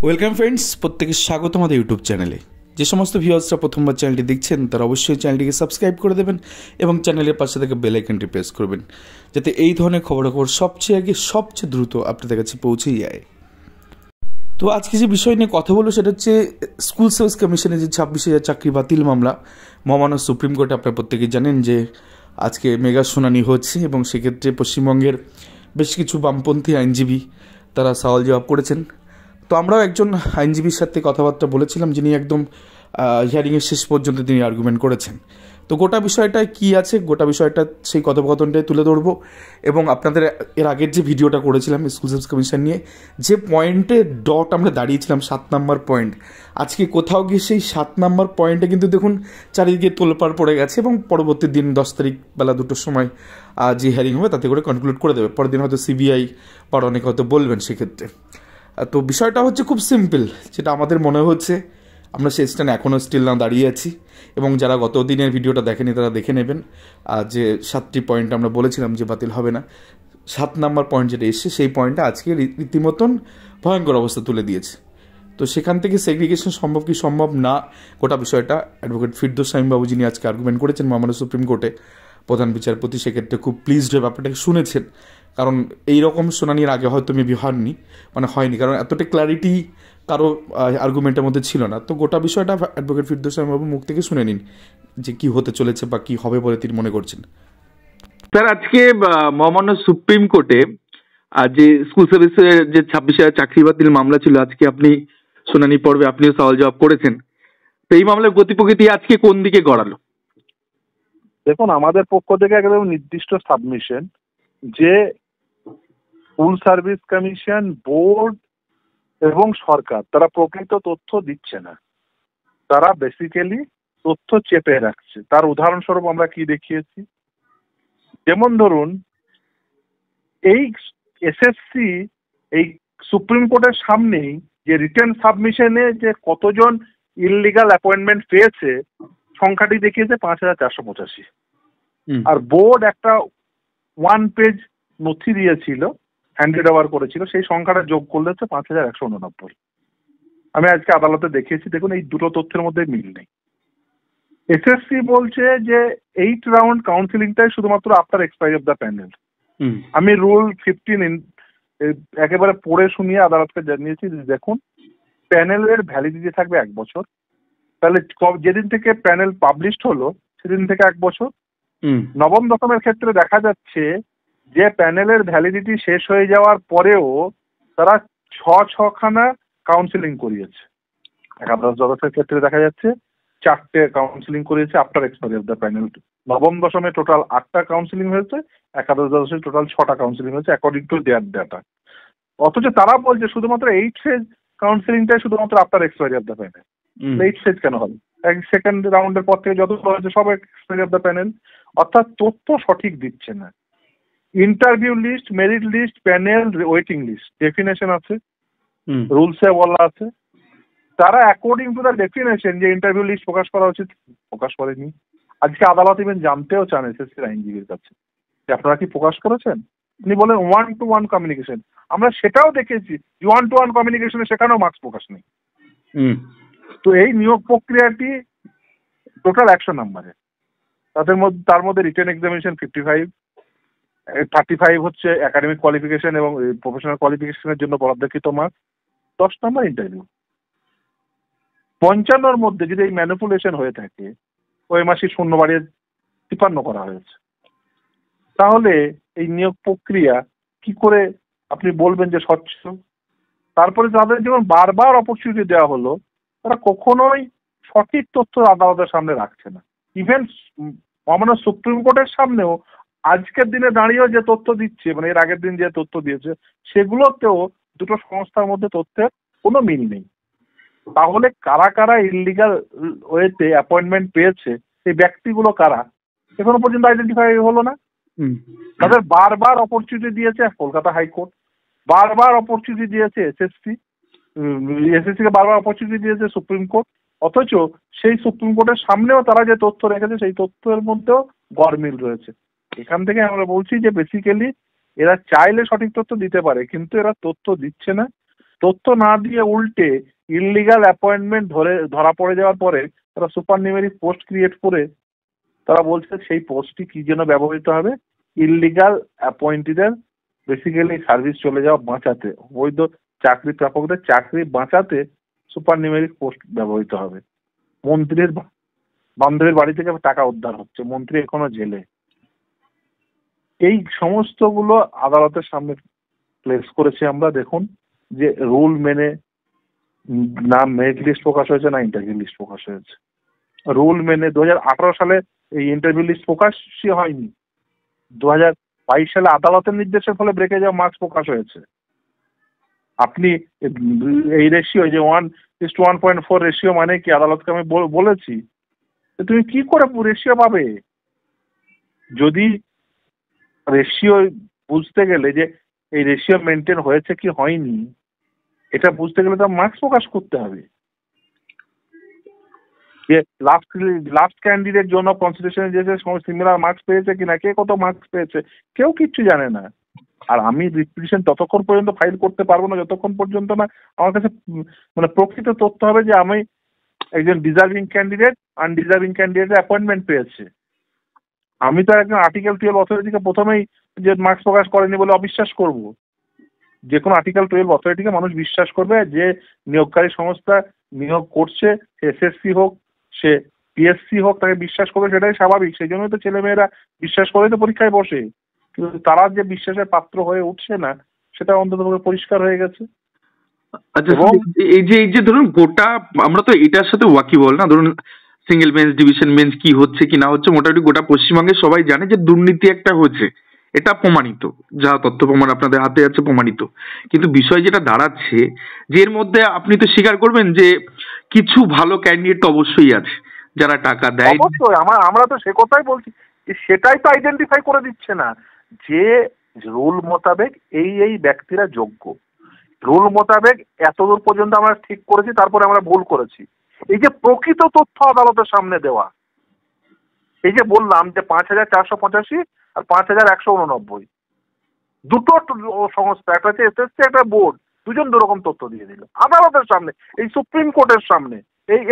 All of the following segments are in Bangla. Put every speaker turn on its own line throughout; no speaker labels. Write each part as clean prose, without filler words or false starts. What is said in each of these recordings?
ওয়েলকাম ফ্রেন্ডস, প্রত্যেকে স্বাগত আমাদের ইউটিউব চ্যানেলে। যে সমস্ত ভিউয়ার্সরা প্রথমবার চ্যানেলটি দেখছেন তারা অবশ্যই চ্যানেলটিকে সাবস্ক্রাইব করে দেবেন এবং চ্যানেলের পাশে থেকে বেল আইকনটি প্রেস করবেন, যাতে এই ধরনের খবরাখবর সবচেয়ে আগে সবচেয়ে দ্রুত আপনাদের কাছে পৌঁছেই যায়। তো আজকে যে বিষয় নিয়ে কথা বলবো সেটা হচ্ছে স্কুল সার্ভিস কমিশনের যে 26,000 চাকরি বাতিল মামলা মহামান্য সুপ্রিম কোর্টে। আপনারা প্রত্যেকেই জানেন যে আজকে মেগা শুনানি হচ্ছে এবং সেক্ষেত্রে পশ্চিমবঙ্গের বেশ কিছু বামপন্থী আইনজীবী তারা সওয়াল জবাব করেছেন। তো আমরাও একজন আইনজীবীর সাথে কথাবার্তা বলেছিলাম, যিনি একদম হিয়ারিংয়ের শেষ পর্যন্ত তিনি আর্গুমেন্ট করেছেন। তো গোটা বিষয়টা কি আছে, গোটা বিষয়টা সেই কথোপকথনটাই তুলে ধরবো এবং আপনাদের এর আগের যে ভিডিওটা করেছিলাম স্কুল সার্ভিস কমিশন নিয়ে, যে পয়েন্টে ডট আমরা দাঁড়িয়েছিলাম 7 নম্বর পয়েন্ট, আজকে কোথাও গিয়ে সেই 7 নম্বর পয়েন্টে কিন্তু দেখুন চারিদিকে তোলপাড় পড়ে গেছে এবং পরবর্তী দিন 10 তারিখ বেলা 2টোর সময় যে হিয়ারিং হবে তাতে করে কনক্লুড করে দেবে। পরের দিন হয়তো সিবিআই বা অনেকে হয়তো বলবেন সেক্ষেত্রে। তো বিষয়টা হচ্ছে খুব সিম্পল, যেটা আমাদের মনে হচ্ছে আমরা সেই স্ট্যান্ড এখনও স্টিল না দাঁড়িয়ে আছি এবং যারা গত দিনের ভিডিওটা দেখেনি তারা দেখে নেবেন। যে 7টি পয়েন্ট আমরা বলেছিলাম যে বাতিল হবে না, 7 নম্বর পয়েন্ট যেটা এসছে সেই পয়েন্টটা আজকে রীতিমতন ভয়ঙ্কর অবস্থা তুলে দিয়েছে। তো সেখান থেকে সেগ্রিগেশন সম্ভব কি সম্ভব না, গোটা বিষয়টা অ্যাডভোকেট ফিরদৌস শামীম বাবু যিনি আজকে আর্গুমেন্ট করেছেন মহামান্য সুপ্রিম কোর্টে প্রধান বিচারপতি, সেক্ষেত্রে খুব প্লিজড হয়ে ব্যাপারটাকে শুনেছেন। কারণ এইরকম শুনানির আগে হয়তো মেবি হয়নি, কারণ এতটা ক্ল্যারিটি কারো আর্গুমেন্টের মধ্যে ছিল না। তো গোটা বিষয়টা অ্যাডভোকেট ফিরদৌস শামীম বাবুর মুখ থেকে শুনে নিন যে কি হতে চলেছে বা কি হবে বলে তিনি মনে করছেন।
স্যার, আজকে মহামান্য সুপ্রিম কোর্টে যে স্কুল সার্ভিসের যে 26,000 চাকরি বাতিল মামলা ছিল, আজকে আপনি শুনানি পর্বে আপনিও সওয়াল জবাব করেছেন। তো এই মামলার গতি প্রকৃতি আজকে কোন দিকে গড়ালো?
দেখুন, আমাদের পক্ষ থেকে একদম নির্দিষ্ট সাবমিশন যে স্কুল সার্ভিস কমিশন, বোর্ড এবং সরকার তারা প্রকৃত তথ্য দিচ্ছে না, তারা বেসিক্যালি তথ্য চেপে রাখছে। তার উদাহরণস্বরূপ আমরা কি দেখিয়েছি, যেমন ধরুন এই এসএসসি এই সুপ্রিম কোর্টের সামনেই যে রিটেন সাবমিশনে যে কতজন ইললিগাল অ্যাপয়েন্টমেন্ট পেয়েছে সংখ্যাটি দেখিয়েছে 5,485। আর বোর্ড একটা 1 পেজ নথি দিয়েছিল, হ্যান্ডেড ওভার করেছিল, সেই সংখ্যাটা যোগ করলে হচ্ছে 5,189। আমি আজকে আদালতে দেখিয়েছি, দেখুন এই দুটো তথ্যের মধ্যে মিল নেই। এসএসসি বলছে যে 8 রাউন্ড কাউন্সিলিংটাই শুধুমাত্র after expiry of the panel. আমি রুল 15 একেবারে পড়ে শুনিয়ে আদালতকে জানিয়েছি যে দেখুন, প্যানেলের ভ্যালিডিটি থাকবে 1 বছর। তাহলে যেদিন থেকে প্যানেল পাবলিশড হলো সেদিন থেকে 1 বছর। নবম দশমের ক্ষেত্রে দেখা যাচ্ছে যে প্যানেলের ভ্যালিডিটি শেষ হয়ে যাওয়ার পরেও তারা 6খানা কাউন্সিলিং করিয়েছে। একাদশ দ্বাদশের ক্ষেত্রে দেখা যাচ্ছে 4টে কাউন্সিলিং করিয়েছে after expiry of the panel. নবম দশমে টোটাল 8টা কাউন্সিলিং হয়েছে, একাদশ দ্বাদশে টোটাল 6টা কাউন্সিলিং হয়েছে অ্যাকর্ডিং টু দেয়ার ডাটা। অথচ তারা বলছে শুধুমাত্র 8 ফেজ কাউন্সিলিংটাই শুধুমাত্র after expiry of the panel. 8 phase কেন হবে? সেকেন্ড রাউন্ডের পর থেকে যত হয়েছে সব এক্সপায়ারি অফ দ্য প্যানেল। অর্থাৎ তথ্য সঠিক দিচ্ছে না। Interview list, merit list, panel, waiting list definition আছে, রুলসে বলা আছে। তারা অ্যাকর্ডিং টু দ্য ডেফিনেশন যে ইন্টারভিউ লিস্ট প্রকাশ করা উচিত প্রকাশ করেনি। আজকে আদালত ইভেন জানতেও চান এসএসসির আইনজীবীর কাছে যে আপনারা কি প্রকাশ করেছেন। তিনি বলেন 1-to-1 কমিউনিকেশন। আমরা সেটাও দেখেছি, 1-to-1 কমিউনিকেশনে সেখানেও মার্কস প্রকাশ নেই। তো এই নিয়োগ প্রক্রিয়াটি টোটাল 100 নম্বরের, তার মধ্যে রিটেন এক্সামিনেশন 55, 35 হচ্ছে একাডেমিক কোয়ালিফিকেশন এবং প্রফেশনাল কোয়ালিফিকেশনের জন্য বরাদ্দকৃত মার্ক, 10 নম্বর ইন্টারভিউ। 55-র মধ্যে যদি এই ম্যানিপুলেশন হয়ে থাকে, ওই মাসে 0 বাড়িয়ে 53 করা হয়েছে, তাহলে এই নিয়োগ প্রক্রিয়া কি করে আপনি বলবেন যে স্বচ্ছ? তারপরে তাদের যেমন বারবার অপরচুনিটি দেওয়া হলো, তারা কখনোই সঠিক তথ্য আদালতের সামনে রাখছে না। ইভেন মহামান্য সুপ্রিম কোর্টের সামনেও আজকের দিনে দাঁড়িয়েও যে তথ্য দিচ্ছে, মানে এর আগের দিন যে তথ্য দিয়েছে, সেগুলোতেও দুটো সংস্থার মধ্যে তথ্যের কোনো মিল নেই। তাহলে কারা কারা ইললিগাল ওয়েতে অ্যাপয়েন্টমেন্ট পেয়েছে, সেই ব্যক্তিগুলো কারা এখনো পর্যন্ত আইডেন্টিফাই হলো না। তাদের বারবার অপরচুনিটি দিয়েছে কলকাতা হাইকোর্ট, বারবার অপরচুনিটি দিয়েছে এসএসসিকে বারবার অপরচুনিটি দিয়েছে সুপ্রিম কোর্ট। অথচ সেই সুপ্রিম কোর্টের সামনেও তারা যে তথ্য রেখেছে সেই তথ্যের মধ্যেও গড়মিল রয়েছে। এখান থেকে আমরা বলছি যে বেসিক্যালি এরা চাইলে সঠিক তথ্য দিতে পারে, কিন্তু এরা তথ্য দিচ্ছে না। তথ্য না দিয়ে উল্টে ইললিগাল অ্যাপয়েন্টমেন্ট ধরা পড়ে যাওয়ার পরে তারা সুপার নিউমেরিক পোস্ট ক্রিয়েট করে তারা বলছে সেই পোস্টটি কি জন্য ব্যবহৃত হবে, ইললিগাল অ্যাপয়েন্টিদের বেসিক্যালি সার্ভিস চলে যাওয়া বাঁচাতে, বৈধ চাকরি প্রাপকদের চাকরি বাঁচাতে সুপার নিউমেরিক পোস্ট ব্যবহৃত হবে। মন্ত্রীর বান্ধবীর বাড়ি থেকে টাকা উদ্ধার হচ্ছে, মন্ত্রী এখনো জেলে। এই সমস্তগুলো আদালতের সামনে প্লেস করেছি আমরা। দেখুন যে রুল মেনে না মেরিট লিস্ট প্রকাশ হয়েছে না ইন্টারভিউ লিস্ট প্রকাশ হয়েছে। রুল মেনে 2018 সালে এই ইন্টারভিউ লিস্ট প্রকাশই হয়নি, 2022 সালে আদালতের নির্দেশের ফলে ব্রেকে যাওয়া মার্কস প্রকাশ হয়েছে। আপনি এই রেশিও যে 1:1.4 রেশিও মানে কি, আদালতকে আমি বলেছি তুমি কি করে রেশিও পাবে? যদি রেশিও বুঝতে গেলে যে এই রেশিও মেনটেন হয়েছে কি হয়নি এটা বুঝতে গেলে তো মার্কস প্রকাশ করতে হবে। যে লাস্ট ক্যান্ডিডেট জন্য কনসিডারেশনে যে সিমিলার মার্কস পেয়েছে কিনা, কে কত মার্কস পেয়েছে কেউ কিচ্ছু জানে না। আর আমি রিপিটিশন ততক্ষণ পর্যন্ত ফাইল করতে পারবো না যতক্ষণ পর্যন্ত না আমার কাছে মানে প্রকৃত তথ্য হবে যে আমি একজন ডিজার্ভিং ক্যান্ডিডেট আনডিজার্ভিং ক্যান্ডিডেটের অ্যাপয়েন্টমেন্ট পেয়েছে। আমি তো একজন আর্টিকেল 12 অথরিটিকে প্রথমেই যে মার্কস প্রকাশ করেনি বলে অবিশ্বাস করব। যে কোনো আর্টিকেল 12 অথরিটিকে মানুষ বিশ্বাস করবে, যে নিয়োগকারী সংস্থা নিয়োগ করছে, এসএসসি হোক সে পিএসসি হোক, তাকে বিশ্বাস করবে, সেটাই স্বাভাবিক। সেই জন্যই তো ছেলেমেয়েরা বিশ্বাস করেই তো পরীক্ষায় বসে। কিন্তু তারা যে বিশ্বাসের পাত্র হয়ে উঠছে না সেটা অন্তত পরিষ্কার হয়ে গেছে।
আচ্ছা, এই যে ধরুন গোটা আমরা তো এটার সাথে ওয়াকিবল না, ধরুন সিঙ্গেল বেঞ্চ ডিভিশন বেঞ্চ কি হচ্ছে কি না হচ্ছে মোটামুটি গোটা পশ্চিমবঙ্গে সবাই জানে যে দুর্নীতি একটা হচ্ছে, এটা প্রমাণিত, যা তথ্য প্রমাণ আপনাদের হাতে আছে প্রমাণিত। কিন্তু বিষয় যেটা দাঁড়াচ্ছে যে এর মধ্যে আপনি তো স্বীকার করবেন যে কিছু ভালো ক্যান্ডিডেট তো অবশ্যই আছে যারা টাকা দেয়।
অবশ্যই আমরা তো সে কথাই বলছি, সেটাই তো আইডেন্টিফাই করে দিচ্ছে না যে রুল মোতাবেক এই ব্যক্তিরা যোগ্য, রুল মোতাবেক এতদূর পর্যন্ত আমরা ঠিক করেছি, তারপরে আমরা ভুল করেছি। এই যে প্রকৃত তথ্য আদালতের সামনে দেওয়া, এই যে বললাম যে 5,485 আর 5,189 দুটো সংস্থা, একটা হচ্ছে এসএসসি একটা বোর্ড, দুজন দুরকম তথ্য দিয়ে দিল আদালতের সামনে, এই সুপ্রিম কোর্টের সামনে,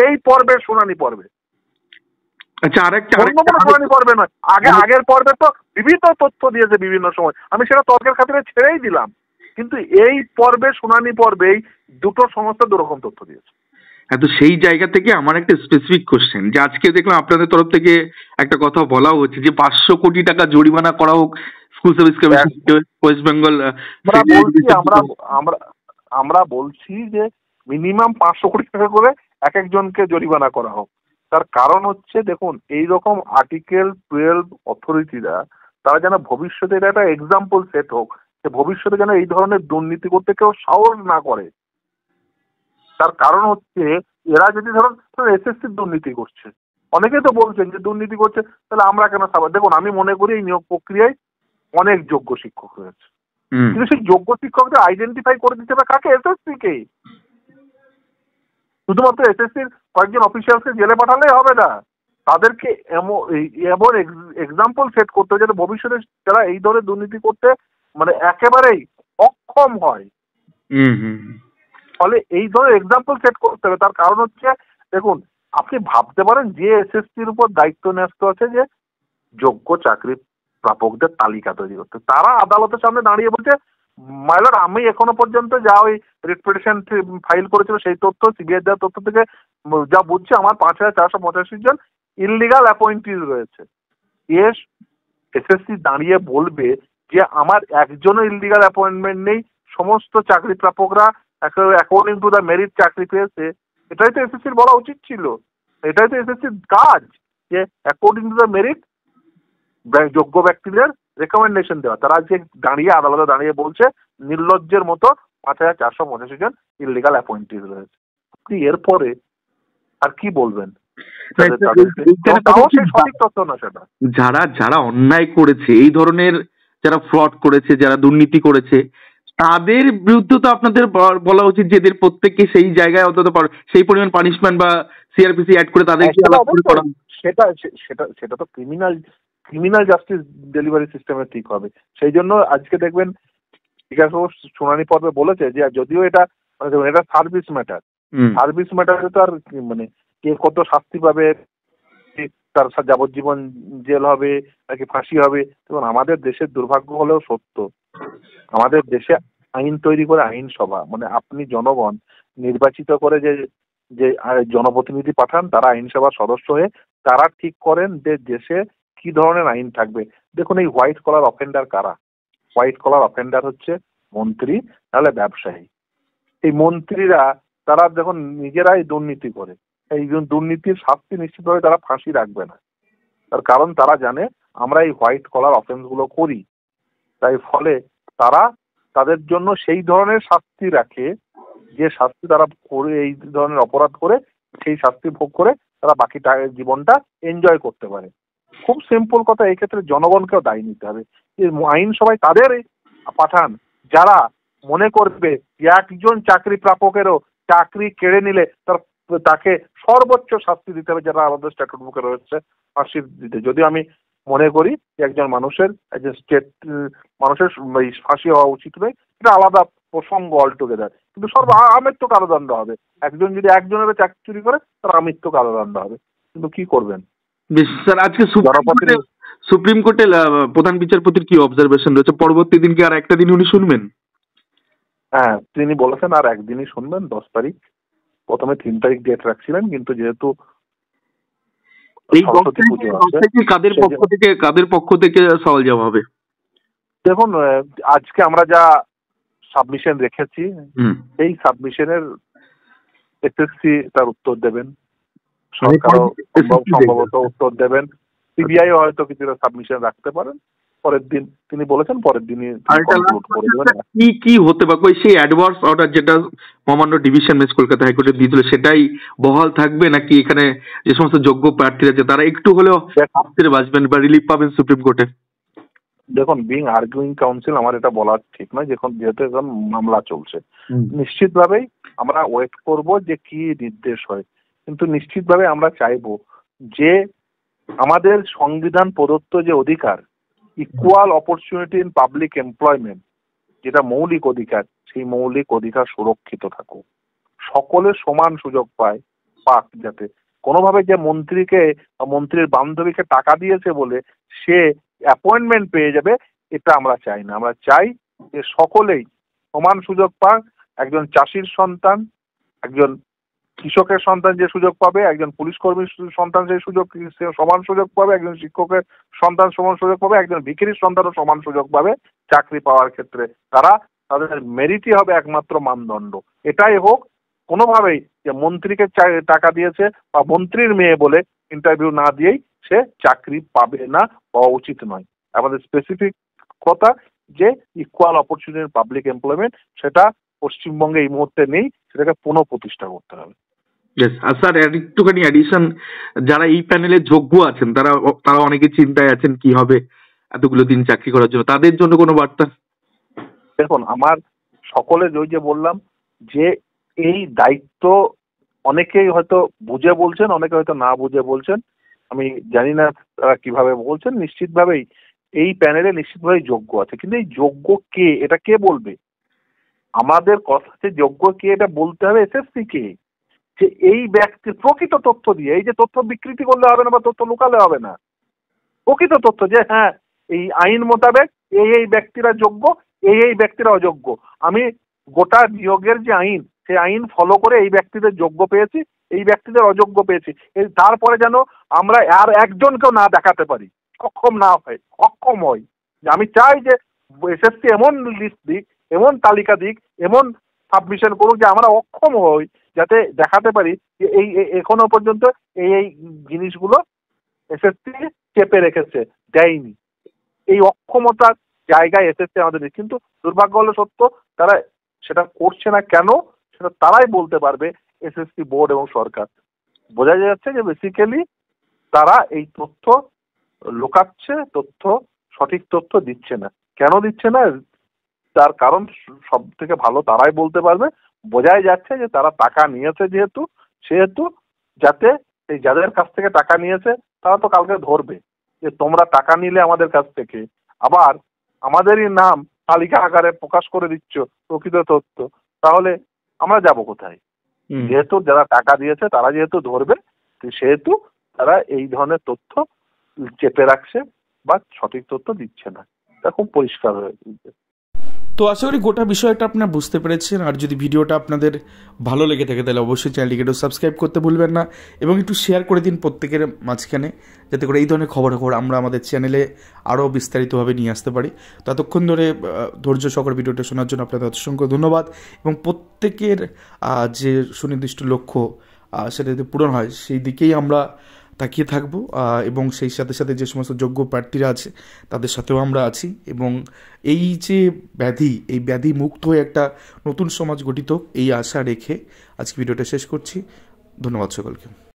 এই পর্বের শুনানি পর্বে।
আচ্ছা, আরেকটা
শুনানি পর্বে নয়, আগের পর্বে তো বিভিন্ন তথ্য দিয়েছে বিভিন্ন সময়, আমি সেটা তর্কের খাতিরে ছেড়েই দিলাম। কিন্তু এই পর্বে শুনানি পর্বেই দুটো সংস্থা দুরকম তথ্য দিয়েছে।
হ্যাঁ, তো সেই জায়গা থেকে আমার একটা স্পেসিফিক কোশ্চেন, যে আজকে দেখলাম আপনাদের তরফ থেকে একটা কথা বলা হচ্ছে যে 500 কোটি টাকা জরিমানা করা হোক school service commission West Bengal.
আমরা বলছি যে মিনিমাম 500 কোটি টাকা করে এক একজনকে জরিমানা করা হোক। তার কারণ হচ্ছে দেখুন, এইরকম আর্টিকেল 12 অথরিটিরা তারা যেন ভবিষ্যতে এটা একটা এক্সাম্পল সেট হোক, যে ভবিষ্যতে যেন এই ধরনের দুর্নীতি করতে কেউ সাহস না করে। তার কারণ হচ্ছে এরা যদি ধরুন এসএসসি দুর্নীতি করছে, অনেকেই তো বলছেন যে দুর্নীতি করছে, তাহলে আমরা কেন সাবা। দেখুন, আমি মনে করি এই নিয়োগ প্রক্রিয়ায় অনেক যোগ্য শিক্ষক রয়েছে, কিন্তু সেই যোগ্য শিক্ষকদের আইডেন্টিফাই করে দিতে হবে কাকে, এসএসসি কে। শুধুমাত্র এসএসসির কয়েকজন অফিসিয়ালকে জেলে পাঠালে হবে না, তাদেরকে এমন এক্সাম্পল সেট করতে হবে যাতে ভবিষ্যতে যারা এই ধরনের দুর্নীতি করতে মানে একেবারেই অক্ষম হয়। ফলে এই ধরনের এক্সাম্পল সেট করতে হবে। তার কারণ হচ্ছে দেখুন, আপনি ভাবতে পারেন যে এসএসসির উপর দায়িত্ব ন্যস্ত আছে যে যোগ্য চাকরি প্রাপকদের তালিকা তৈরি করতে, তারা আদালতের সামনে দাঁড়িয়ে বলছে মাইলর আমি এখনো পর্যন্ত যা ওই রিট ফাইল করেছিল সেই তথ্য, সিবিআই দেওয়ার তথ্য থেকে যা বুঝছে আমার 5,485 জন ইললিগাল অ্যাপয়েন্টিজ রয়েছে। এসএসসি দাঁড়িয়ে বলবে যে আমার একজনও ইললিগাল অ্যাপয়েন্টমেন্ট নেই, সমস্ত চাকরি প্রাপকরা অ্যাকর্ডিং টু দ্য মেরিট চাকরি পেয়েছে। এটাই তো এসএসসির বলা উচিত ছিল, এটাই তো এসএসসির কাজ, যে অ্যাকর্ডিং টু দ্য মেরিট যোগ্য ব্যক্তিদের রেকমেন্ডেশন দেওয়া। তারা আজকে দাঁড়িয়ে আদালতে দাঁড়িয়ে বলছে নির্লজ্জের মতো 5,485 জন ইললিগাল অ্যাপয়েন্টিজ রয়েছে। আপনি এরপরে আর কি বলবেন?
যারা যারা অন্যায় করেছে, এই ধরনের যারা ফ্রড করেছে, যারা দুর্নীতি করেছে, তাদের বিরুদ্ধে তো আপনাদের বলা উচিত যে এদের প্রত্যেককে সেই জায়গায় অন্তত সেই পরিমাণ পানিশমেন্ট বা সিআরপিসি অ্যাড করে তাদেরকে
সেটা তো ক্রিমিনাল জাস্টিস ডেলিভারি সিস্টেমে ঠিক হবে। সেই জন্য আজকে দেখবেন ঠিক আছে শুনানি পর্বে বলেছে যে যদিও এটা মানে দেখুন, এটা সার্ভিস ম্যাটার।
হুম।
সার্ভিস ম্যাটারে তো আর মানে কে কত শাস্তি পাবে, তার যাবজ্জীবন জেল হবে নাকি ফাঁসি হবে। দেখুন, আমাদের দেশের দুর্ভাগ্য হলেও সত্য, আমাদের দেশে আইন তৈরি করে আইনসভা, মানে আপনি জনগণ নির্বাচিত করে যে যে জনপ্রতিনিধি পাঠান, তারা আইনসভার সদস্য হয়ে তারা ঠিক করেন যে দেশে কি ধরনের আইন থাকবে। দেখুন, এই হোয়াইট কলার অফেন্ডার কারা? হোয়াইট কলার অফেন্ডার হচ্ছে মন্ত্রী, নাহলে ব্যবসায়ী। এই মন্ত্রীরা তারা যখন নিজেরাই দুর্নীতি করে, এই দুর্নীতির শাস্তি নিশ্চিতভাবে তারা ফাঁসি রাখবে না। তার কারণ তারা জানে আমরা এই হোয়াইট কলার অফেন্স গুলো করি, তাই ফলে তারা তাদের জন্য সেই ধরনের শাস্তি রাখে যে শাস্তি তারা করে, এই ধরনের অপরাধ করে সেই শাস্তি ভোগ করে তারা বাকি জীবনটা এনজয় করতে পারে। খুব সিম্পল কথা, এই ক্ষেত্রে জনগণকেও দায়ী নিতে হবে। আইন সবাই তাদের পাঠান যারা মনে করবে যে একজন চাকরি প্রাপকেরও চাকরি কেড়ে নিলে তাকে সর্বোচ্চ শাস্তি দিতে হবে, যেটা আমাদের স্ট্যাটুট বুকে রয়েছে, ফাঁসি দিতে। যদি আমি মনে করি যে একজন মানুষের মানুষের ফাঁসি হওয়া উচিত নয়, এটা আলাদা প্রসঙ্গ অলটুগেদার, কিন্তু আমৃত্যু কারাদণ্ড হবে। একজন যদি একজনের চাকরি চুরি করে, তার আমৃত্যু কারাদণ্ড হবে। কিন্তু কি করবেন?
বেশ স্যার, আজকে সুপ্রিম কোর্টে প্রধান বিচারপতির কি অবজারভেশন রয়েছে? পরবর্তী দিন কি আর একটা দিন উনি শুনবেন?
হ্যাঁ, তিনি বলেছেন আর একদিনই শুনবেন, 10 তারিখ। প্রথমে 3 তারিখ ডেট রাখছিলেন, কিন্তু যেহেতু
এই কাদের পক্ষ থেকে সওয়াল জবাব হবে?
দেখুন, আজকে আমরা যা সাবমিশন রেখেছি, এই সাবমিশনের এসএসসি তার উত্তর দেবেন, সরকারও সম্ভবত উত্তর দেবেন, সিবিআই হয়তো কিছুটা সাবমিশন রাখতে পারেন। পরের দিন তিনি বলেছেন পরের দিনই
কি হতে পারে সেই অ্যাডভার্স অর্ডার যেটা মহামান্য ডিভিশন বেঞ্চ কলকাতা হাইকোর্টে দিয়েছিল, সেটাই বহাল থাকবে নাকি এখানে যে সমস্ত যোগ্য প্রার্থীরা আছে তারা একটু হলেও বাঁচবেন বা রিলিফ পাবেন সুপ্রিম কোর্টে?
দেখুন, বিং আর্গুইং কাউন্সিল আমার এটা বলা ঠিক নয়, যেহেতু এখন মামলা চলছে। নিশ্চিতভাবেই আমরা ওয়েট করব যে কি নির্দেশ হয়, কিন্তু নিশ্চিতভাবে আমরা চাইবো যে আমাদের সংবিধান প্রদত্ত যে অধিকার, equal opportunity in public employment, যেটা মৌলিক অধিকার, সেই মৌলিক অধিকার সুরক্ষিত থাকুক, সকলে সমান সুযোগ পাক। যাতে কোনোভাবে যে মন্ত্রীকে মন্ত্রীর বান্ধবীকে টাকা দিয়েছে বলে সে অ্যাপয়েন্টমেন্ট পেয়ে যাবে, এটা আমরা চাই না। আমরা চাই যে সকলেই সমান সুযোগ পাক। একজন চাষির সন্তান, একজন কৃষকের সন্তান যে সুযোগ পাবে, একজন পুলিশ কর্মীর সন্তান সেই সমান সুযোগ পাবে, একজন শিক্ষকের সন্তান সমান সুযোগ পাবে, একজন ভিখিরির সন্তানও সমান সুযোগ পাবে চাকরি পাওয়ার ক্ষেত্রে। তাদের মেরিটই হবে একমাত্র মানদণ্ড। এটাই হোক, কোনোভাবেই যে মন্ত্রীকে টাকা দিয়েছে বা মন্ত্রীর মেয়ে বলে ইন্টারভিউ না দিয়েই সে চাকরি পাবে না, পাওয়া উচিত নয়। আমাদের স্পেসিফিক কথা যে ইকুয়াল অপরচুনিটি পাবলিক এমপ্লয়মেন্ট, সেটা পশ্চিমবঙ্গে এই মুহূর্তে নেই, সেটাকে পুনঃপ্রতিষ্ঠা করতে হবে।
আর স্যার একটুখানি অ্যাডিশন, যারা এই প্যানেলে যোগ্য আছেন তারা অনেকে চিন্তায় আছেন কি হবে এতগুলো দিন চাকরি করার জন্য, তাদের জন্য কোনো বার্তা?
দেখুন, আমার সকলে ওই যে বললাম যে এই দায়িত্ব অনেকেই হয়তো বুঝে বলছেন, অনেকে হয়তো না বুঝে বলছেন, আমি জানি না তারা কিভাবে বলছেন। নিশ্চিতভাবেই এই প্যানেলে নিশ্চিতভাবেই যোগ্য আছে, কিন্তু এই যোগ্য কে, এটা কে বলবে? আমাদের কথা যে যোগ্য কে, এটা বলতে হবে এসএসসি কে, যে এই ব্যক্তির প্রকৃত তথ্য দিয়ে, এই যে তথ্য বিকৃতি করলে হবে না বা তথ্য লুকালে হবে না, প্রকৃত তথ্য যে হ্যাঁ এই আইন মোতাবেক এই ব্যক্তিরা যোগ্য, এই ব্যক্তিরা অযোগ্য। আমি গোটা নিয়োগের যে আইন, সেই আইন ফলো করে এই ব্যক্তিদের যোগ্য পেয়েছি, এই ব্যক্তিদের অযোগ্য পেয়েছি। তারপরে যেন আমরা আর একজনকেও না দেখাতে পারি, অক্ষম হয়। আমি চাই যে এসএসসি এমন লিস্ট দিক, এমন তালিকা দিক, এমন সাবমিশন করুক যে আমরা অক্ষম হই, যাতে দেখাতে পারি যে এই এখনো পর্যন্ত এই জিনিসগুলো এসএসসি চেপে রেখেছে, দেয়নি। এই অক্ষমতার জায়গায় এসএসসি আমাদের, কিন্তু দুর্ভাগ্য হলো সত্য, তারা সেটা করছে না। কেন, সেটা তারাই বলতে পারবে, এসএসসি বোর্ড এবং সরকার। বোঝা যাচ্ছে যে বেসিক্যালি তারা এই তথ্য লুকাচ্ছে, সঠিক তথ্য দিচ্ছে না। কেন দিচ্ছে না, তার কারণ সব থেকে ভালো তারাই বলতে পারবে। বোঝাই যাচ্ছে যে তারা টাকা নিয়েছে সেহেতু যাতে এই যাদের কাছ থেকে টাকা নিয়েছে তারা তো কালকে ধরবে যে তোমরা টাকা নিলে আমাদের কাছ থেকে, আবার আমাদেরই নাম তালিকা আকারে প্রকাশ করে দিচ্ছ প্রকৃত তথ্য, তাহলে আমরা যাব কোথায়? যেহেতু যারা টাকা দিয়েছে তারা যেহেতু ধরবে, সেহেতু তারা এই ধরনের তথ্য চেপে রাখছে বা সঠিক তথ্য দিচ্ছে না। এটা খুব পরিষ্কার হয়ে গেছে।
তো আশা করি গোটা বিষয়টা আপনারা বুঝতে পেরেছেন। আর যদি ভিডিওটা আপনাদের ভালো লেগে থাকে তাহলে অবশ্যই চ্যানেলটিকে একটু সাবস্ক্রাইব করতে ভুলবেন না এবং একটু শেয়ার করে দিন প্রত্যেকের মাঝখানে, যাতে করে এই ধরনের খবরাখবর আমরা আমাদের চ্যানেলে আরও বিস্তারিতভাবে নিয়ে আসতে পারি। তো এতক্ষণ ধরে ধৈর্য সহকারে ভিডিওটা শোনার জন্য আপনাদের অসংখ্য ধন্যবাদ। এবং প্রত্যেকের যে সুনির্দিষ্ট লক্ষ্য সেটা যদি পূরণ হয় সেই দিকেই আমরা তাকিয়ে থাকবো, এবং সেই সাথে সাথে যে সমস্ত যোগ্য প্রার্থীরা আছে তাদের সাথেও আমরা আছি। এবং এই যে এই ব্যাধি মুক্ত হয়ে একটা নতুন সমাজ গঠিত, এই আশা রেখে আজকে ভিডিওটা শেষ করছি। ধন্যবাদ সকলকে।